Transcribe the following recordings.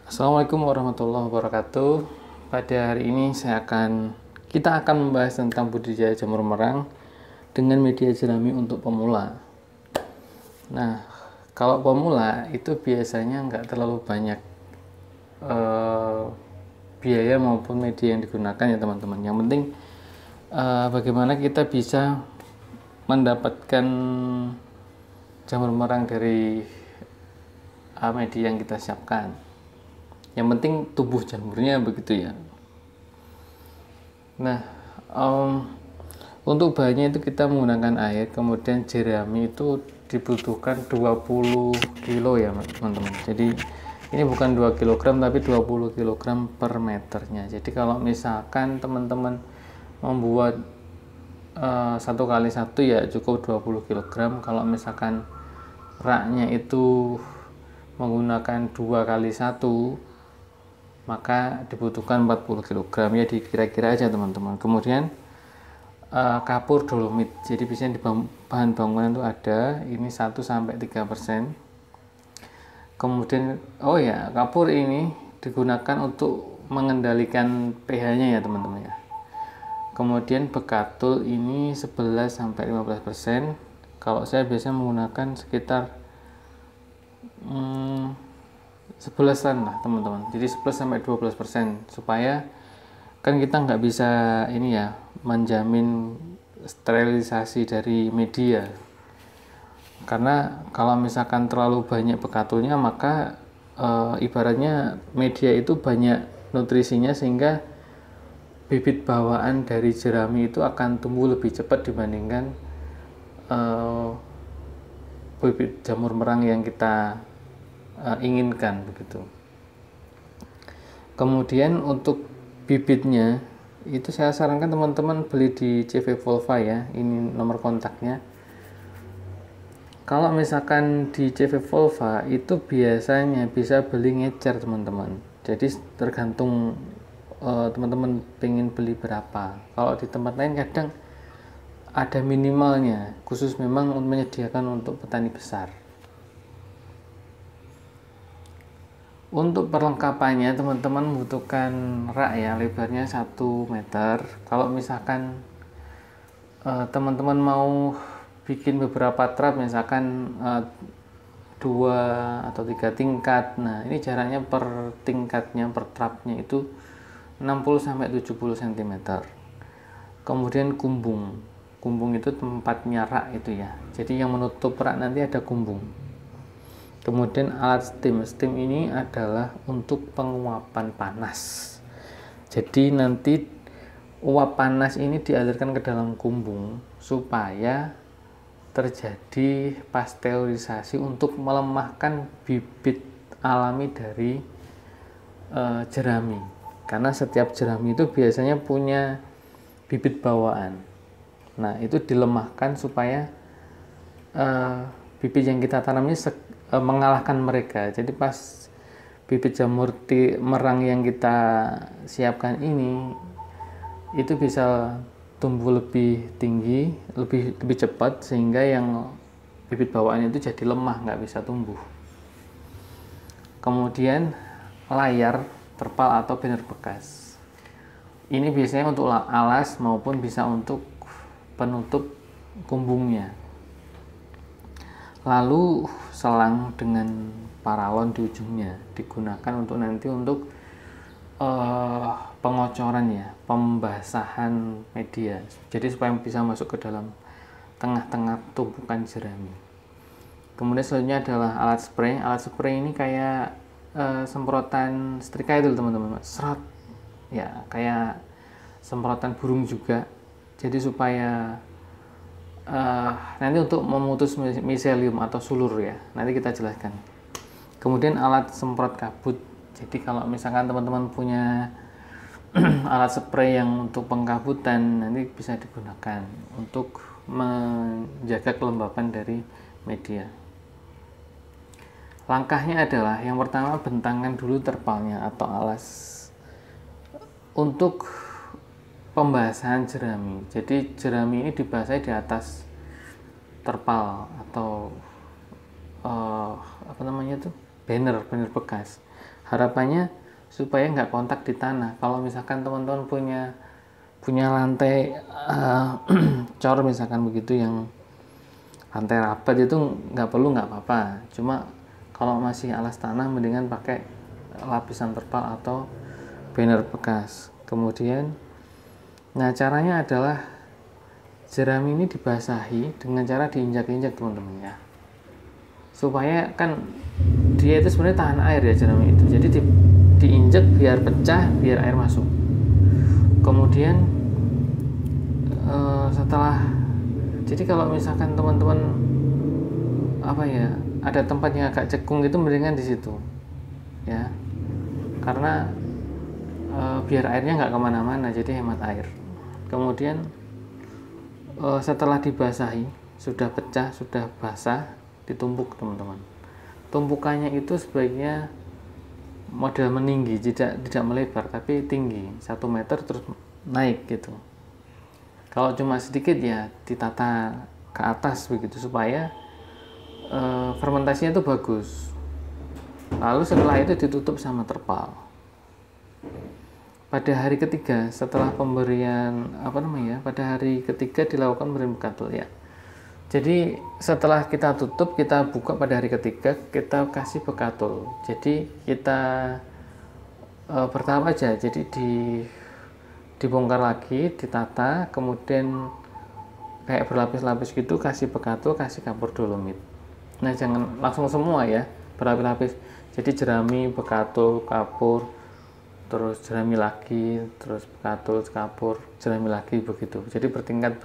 Assalamualaikum warahmatullahi wabarakatuh. Pada hari ini kita akan membahas tentang budidaya jamur merang dengan media jerami untuk pemula. Nah, kalau pemula itu biasanya nggak terlalu banyak biaya maupun media yang digunakan ya teman-teman. Yang penting bagaimana kita bisa mendapatkan jamur merang dari media yang kita siapkan. Yang penting tubuh jamurnya begitu ya. Nah, untuk bahannya itu kita menggunakan air, kemudian jerami itu dibutuhkan 20 kilo ya teman-teman. Jadi ini bukan 2 kg tapi 20 kg per meternya. Jadi kalau misalkan teman-teman membuat 1x1 ya cukup 20 kg. Kalau misalkan raknya itu menggunakan 2x1 maka dibutuhkan 40 kg ya, dikira-kira aja teman-teman. Kemudian kapur dolomit, jadi biasanya di bahan bangunan itu ada ini 1-3%. Kemudian kapur ini digunakan untuk mengendalikan pH-nya ya teman-teman ya. Kemudian bekatul ini 11-15%. Kalau saya biasanya menggunakan sekitar 11-an lah teman-teman, jadi 11-12%, supaya kan kita nggak bisa ini ya menjamin sterilisasi dari media, karena kalau misalkan terlalu banyak bekatulnya maka ibaratnya media itu banyak nutrisinya sehingga bibit bawaan dari jerami itu akan tumbuh lebih cepat dibandingkan bibit jamur merang yang kita inginkan begitu. Kemudian untuk bibitnya itu saya sarankan teman-teman beli di CV Volva ya, ini nomor kontaknya. Kalau misalkan di CV Volva itu biasanya bisa beli ngecer teman-teman, jadi tergantung teman-teman pengen beli berapa. Kalau di tempat lain kadang ada minimalnya, khusus memang menyediakan untuk petani besar. Untuk perlengkapannya teman-teman membutuhkan rak ya, lebarnya 1 meter. Kalau misalkan teman-teman mau bikin beberapa trap, misalkan 2 atau 3 tingkat, nah ini jaraknya per tingkatnya, per trapnya itu 60-70 cm. Kemudian kumbung itu tempatnya rak itu ya, jadi yang menutup rak nanti ada kumbung. Kemudian alat steam ini adalah untuk penguapan panas, jadi nanti uap panas ini dialirkan ke dalam kumbung supaya terjadi pasteurisasi untuk melemahkan bibit alami dari jerami, karena setiap jerami itu biasanya punya bibit bawaan. Nah itu dilemahkan supaya bibit yang kita tanam ini mengalahkan mereka. Jadi pas bibit jamur merang yang kita siapkan ini itu bisa tumbuh lebih tinggi, lebih cepat, sehingga yang bibit bawaannya itu jadi lemah, nggak bisa tumbuh. Kemudian layar terpal atau banner bekas, ini biasanya untuk alas maupun bisa untuk penutup kumbungnya. Lalu selang dengan paralon di ujungnya digunakan untuk pengocoran ya, pembasahan media, jadi supaya bisa masuk ke dalam tengah-tengah tumpukan jerami. Kemudian selanjutnya adalah alat spray. Alat spray ini kayak semprotan setrika itu teman-teman, serot ya, kayak semprotan burung juga, jadi supaya nanti untuk memutus miselium atau sulur ya, nanti kita jelaskan. Kemudian alat semprot kabut, jadi kalau misalkan teman-teman punya alat spray yang untuk pengkabutan, nanti bisa digunakan untuk menjaga kelembapan dari media. Langkahnya adalah yang pertama, bentangkan dulu terpalnya atau alas untuk pembasahan jerami. Jadi jerami ini dibasahi di atas terpal atau banner bekas. Harapannya supaya nggak kontak di tanah. Kalau misalkan teman-teman punya lantai cor misalkan begitu, yang lantai rapat, itu nggak perlu, nggak apa-apa. Cuma kalau masih alas tanah mendingan pakai lapisan terpal atau banner bekas. Kemudian caranya adalah jerami ini dibasahi dengan cara diinjak-injak teman-teman ya, supaya kan dia itu sebenarnya tahan air ya jerami itu, jadi diinjak biar pecah, biar air masuk. Kemudian jadi kalau misalkan teman-teman ada tempat yang agak cekung gitu, mendingan di situ ya, karena biar airnya nggak kemana-mana, jadi hemat air. Kemudian setelah dibasahi, sudah pecah, sudah basah, ditumpuk teman-teman. Tumpukannya itu sebaiknya model meninggi, tidak melebar tapi tinggi 1 meter terus naik gitu. Kalau cuma sedikit ya ditata ke atas begitu, supaya fermentasinya itu bagus. Lalu setelah itu ditutup sama terpal. Pada hari ketiga setelah pemberian pada hari ketiga dilakukan pemberian bekatul ya. Jadi setelah kita tutup, kita buka pada hari ketiga, kita kasih bekatul. Jadi kita bertahap aja. Jadi dibongkar lagi, ditata, kemudian kayak berlapis-lapis gitu, kasih bekatul, kasih kapur dolomit. Nah, jangan langsung semua ya, berlapis-lapis. Jadi jerami, bekatul, kapur, terus jerami lagi, terus bekatul, kapur, jerami lagi begitu. Jadi bertingkat,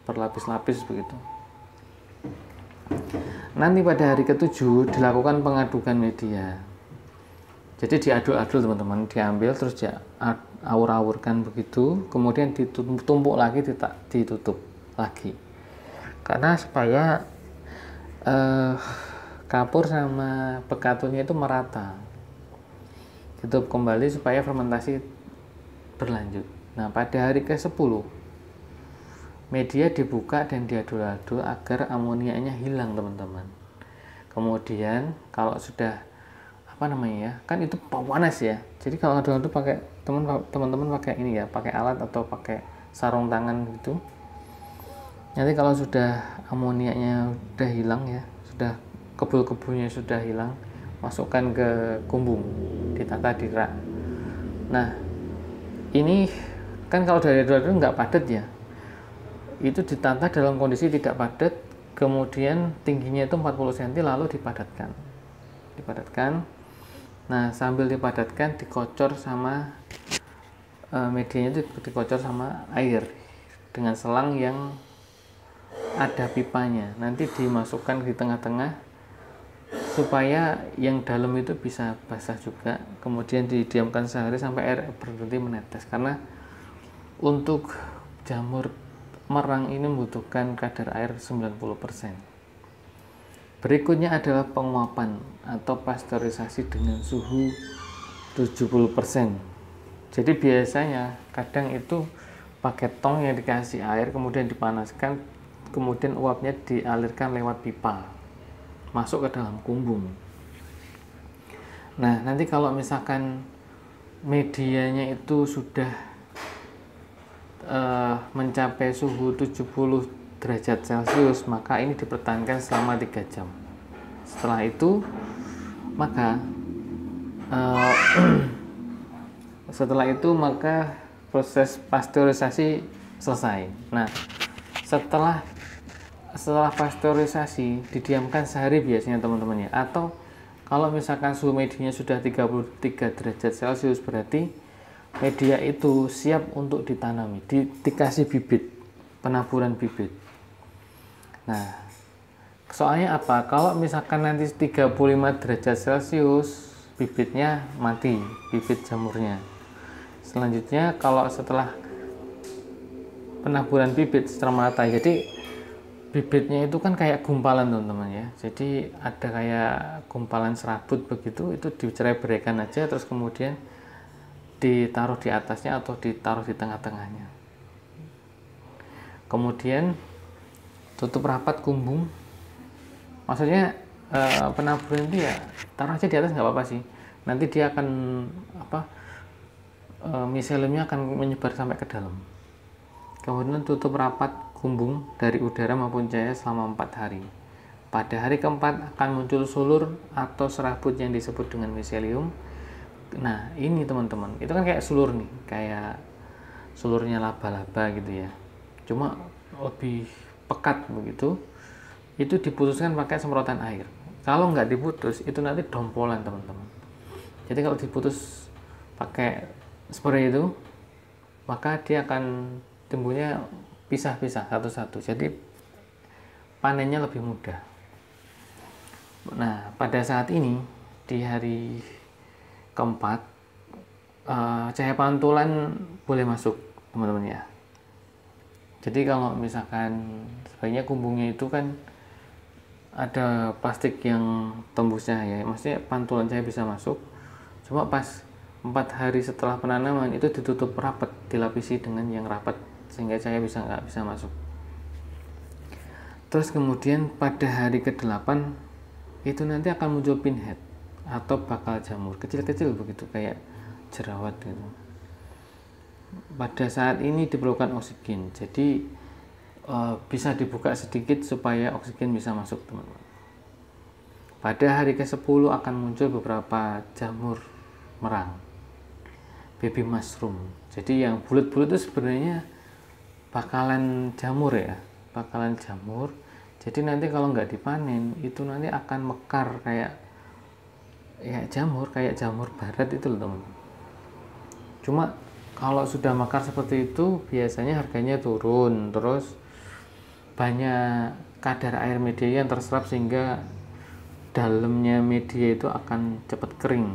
berlapis-lapis begitu. Nanti pada hari ketujuh dilakukan pengadukan media. Jadi diaduk-aduk teman-teman, diambil terus diawur-awurkan begitu, kemudian ditumpuk lagi, ditutup lagi. Karena supaya kapur sama bekatulnya itu merata. Tutup kembali supaya fermentasi berlanjut. Nah, pada hari ke-10 media dibuka dan diaduk-aduk agar amoniaknya hilang teman-teman. Kemudian kalau sudah kan itu panas ya, jadi kalau aduk-aduk pakai teman-teman pakai ini ya, pakai alat atau pakai sarung tangan gitu. Nanti kalau sudah amoniaknya sudah hilang ya, sudah kebul-kebulnya sudah hilang, masukkan ke kumbung, ditata di rak. Nah, ini kan kalau dari aduk-aduk nggak padat ya, itu ditata dalam kondisi tidak padat, kemudian tingginya itu 40 cm, lalu dipadatkan. Nah, sambil dipadatkan dikocor sama medianya, itu dikocor sama air dengan selang yang ada pipanya. Nanti dimasukkan di tengah-tengah supaya yang dalam itu bisa basah juga. Kemudian didiamkan sehari sampai air berhenti menetes, karena untuk jamur merang ini membutuhkan kadar air 90%. Berikutnya adalah penguapan atau pasteurisasi dengan suhu 70%. Jadi biasanya kadang itu pakai tong yang dikasih air, kemudian dipanaskan, kemudian uapnya dialirkan lewat pipa masuk ke dalam kumbung. Nah, nanti kalau misalkan medianya itu sudah mencapai suhu 70 derajat Celcius, maka ini dipertahankan selama 3 jam. Setelah itu maka proses pasteurisasi selesai. Nah, setelah pasteurisasi didiamkan sehari biasanya teman-teman ya, atau kalau misalkan suhu medianya sudah 33 derajat Celcius, berarti media itu siap untuk ditanami, dikasih bibit, penaburan bibit. Nah, soalnya apa? Kalau misalkan nanti 35 derajat Celcius, bibitnya mati, bibit jamurnya. Selanjutnya kalau setelah penaburan bibit setelah merata, jadi bibitnya itu kan kayak gumpalan teman-teman ya. Jadi ada kayak gumpalan serabut begitu, itu dicerai-beraikan aja, terus kemudian ditaruh di atasnya atau ditaruh di tengah-tengahnya. Kemudian tutup rapat kumbung. Maksudnya penaburan itu ya taruh aja di atas nggak apa-apa sih. nanti dia akan miseliumnya akan menyebar sampai ke dalam. Kemudian tutup rapat kumbung dari udara maupun cahaya selama 4 hari. Pada hari keempat akan muncul sulur atau serabut yang disebut dengan miselium. Nah ini teman-teman, itu kan kayak sulur nih, kayak sulurnya laba-laba gitu ya, cuma lebih pekat begitu. Itu diputuskan pakai semprotan air. Kalau nggak diputus itu nanti dompolan teman-teman. Jadi kalau diputus pakai spray itu, maka dia akan tumbuhnya pisah-pisah satu-satu, jadi panennya lebih mudah. Nah pada saat ini di hari keempat, cahaya pantulan boleh masuk teman-teman ya. Jadi kalau misalkan sebaiknya kumbungnya itu kan ada plastik yang tembusnya ya, maksudnya pantulan cahaya bisa masuk. Cuma pas 4 hari setelah penanaman itu ditutup rapat, dilapisi dengan yang rapat sehingga cahaya nggak bisa masuk. Terus kemudian pada hari ke-8 itu nanti akan muncul pinhead atau bakal jamur kecil-kecil begitu, kayak jerawat gitu. Pada saat ini diperlukan oksigen, jadi bisa dibuka sedikit supaya oksigen bisa masuk teman-teman. Pada hari ke-10 akan muncul beberapa jamur merang, baby mushroom. Jadi yang bulat-bulat itu sebenarnya bakalan jamur ya, bakalan jamur. Jadi nanti kalau nggak dipanen itu nanti akan mekar kayak jamur barat itu loh teman. Cuma kalau sudah mekar seperti itu biasanya harganya turun, terus banyak kadar air media yang terserap sehingga dalamnya media itu akan cepat kering.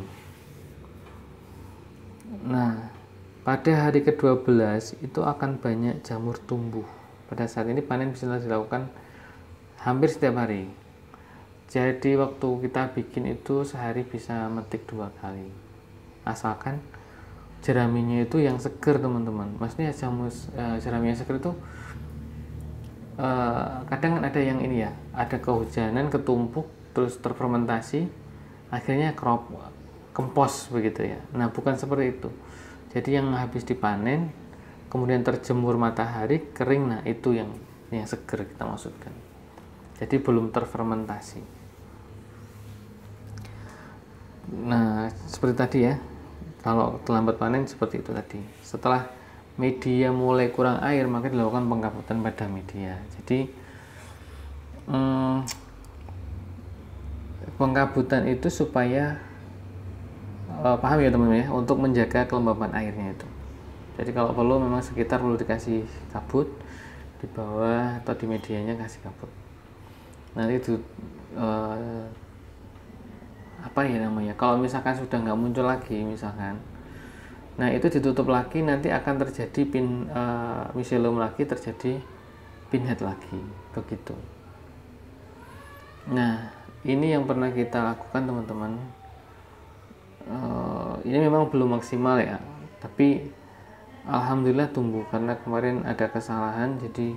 Nah pada hari ke-12 itu akan banyak jamur tumbuh. Pada saat ini panen bisa dilakukan hampir setiap hari. Jadi waktu kita bikin itu sehari bisa metik 2 kali, asalkan jeraminya itu yang seger teman-teman. Maksudnya jerami yang seger itu kadang ada yang ini ya, ada kehujanan, ketumpuk, terus terfermentasi, akhirnya kempos begitu ya. Nah bukan seperti itu. Jadi yang habis dipanen kemudian terjemur matahari kering, nah itu yang seger kita maksudkan. Jadi belum terfermentasi. Nah seperti tadi ya, kalau terlambat panen seperti itu tadi. Setelah media mulai kurang air maka dilakukan pengkabutan pada media. Jadi pengkabutan itu supaya paham ya teman-teman ya, untuk menjaga kelembaban airnya itu. Jadi kalau perlu memang sekitar perlu dikasih kabut di bawah atau di medianya kasih kabut. Nanti itu kalau misalkan sudah nggak muncul lagi misalkan, nah itu ditutup lagi, nanti akan terjadi miselium lagi, terjadi pinhead lagi begitu. Nah ini yang pernah kita lakukan teman-teman. Ini memang belum maksimal ya, tapi alhamdulillah tumbuh, karena kemarin ada kesalahan jadi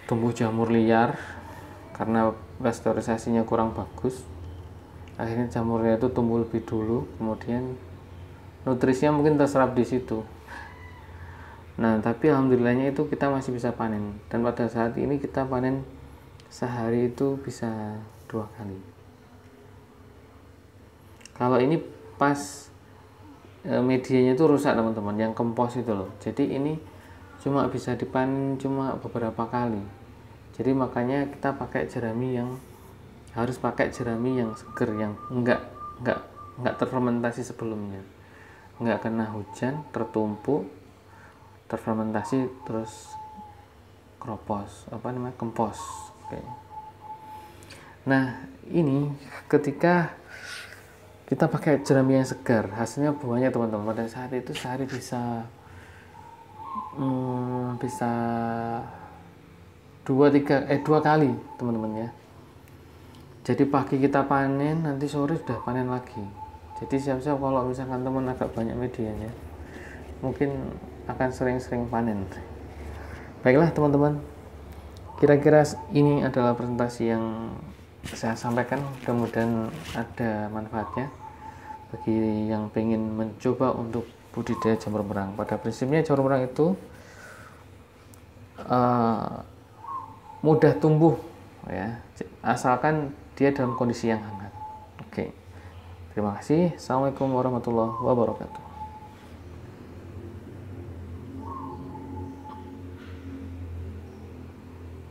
tumbuh jamur liar karena pasteurisasinya kurang bagus. Akhirnya jamurnya itu tumbuh lebih dulu, kemudian nutrisinya mungkin terserap di situ. Nah tapi alhamdulillahnya itu kita masih bisa panen, dan pada saat ini kita panen sehari itu bisa 2 kali. Kalau ini pas medianya itu rusak teman-teman, yang kempos itu loh. Jadi ini cuma bisa dipanen cuma beberapa kali. Jadi makanya kita pakai jerami harus pakai jerami yang seger, yang enggak terfermentasi sebelumnya, enggak kena hujan, tertumpuk, terfermentasi terus kempos. Oke. Nah ini ketika kita pakai jerami yang segar, hasilnya buahnya teman-teman pada saat itu sehari bisa 2 kali teman-teman ya. Jadi pagi kita panen, nanti sore sudah panen lagi. Jadi siap-siap kalau misalkan teman agak banyak medianya, mungkin akan sering-sering panen. Baiklah teman-teman, kira-kira ini adalah presentasi yang saya sampaikan, mudah-mudahan ada manfaatnya. bagi yang pengen mencoba untuk budidaya jamur merang. Pada prinsipnya jamur merang itu mudah tumbuh ya, asalkan dia dalam kondisi yang hangat. Oke. Terima kasih. Assalamualaikum warahmatullahi wabarakatuh.